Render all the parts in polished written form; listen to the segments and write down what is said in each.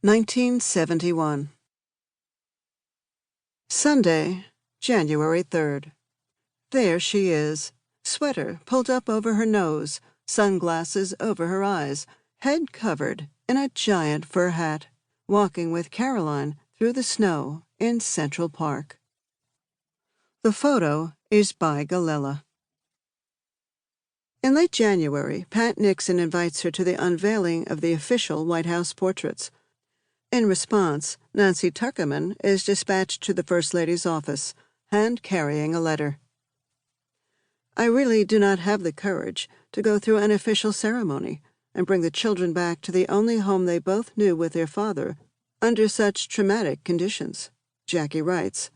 1971. Sunday, January 3rd. There she is, sweater pulled up over her nose, sunglasses over her eyes, head covered in a giant fur hat, walking with Caroline through the snow in Central Park. The photo is by Galella. In late January, Pat Nixon invites her to the unveiling of the official White House portraits. In response, Nancy Tuckerman is dispatched to the First Lady's office, hand-carrying a letter. I really do not have the courage to go through an official ceremony and bring the children back to the only home they both knew with their father under such traumatic conditions, Jackie writes.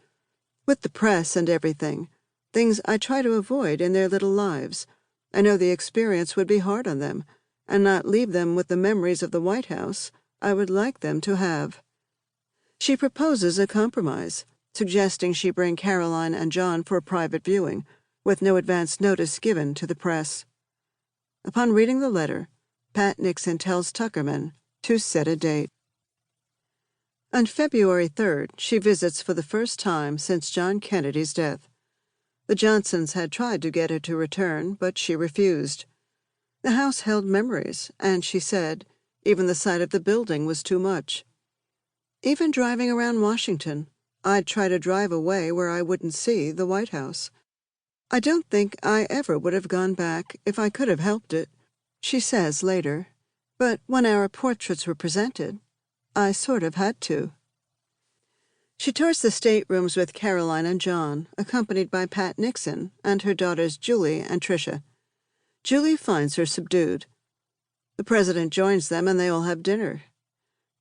With the press and everything, things I try to avoid in their little lives, I know the experience would be hard on them, and not leave them with the memories of the White House I would like them to have. She proposes a compromise, suggesting she bring Caroline and John for a private viewing, with no advance notice given to the press. Upon reading the letter, Pat Nixon tells Tuckerman to set a date. On February 3rd, she visits for the first time since John Kennedy's death. The Johnsons had tried to get her to return, but she refused. The house held memories, and she said, even the sight of the building was too much. Even driving around Washington, I'd try to drive away where I wouldn't see the White House. I don't think I ever would have gone back if I could have helped it, she says later, but when our portraits were presented, I sort of had to. She tours the staterooms with Caroline and John, accompanied by Pat Nixon and her daughters Julie and Tricia. Julie finds her subdued. The president joins them and they all have dinner.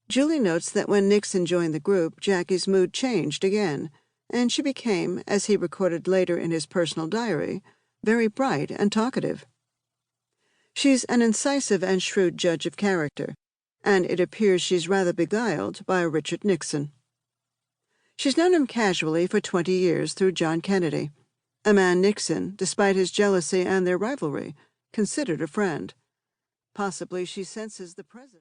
Julie notes that when Nixon joined the group, Jackie's mood changed again, and she became, as he recorded later in his personal diary, very bright and talkative. She's an incisive and shrewd judge of character, and it appears she's rather beguiled by Richard Nixon. She's known him casually for 20 years through John Kennedy, a man Nixon, despite his jealousy and their rivalry, considered a friend. Possibly she senses the present.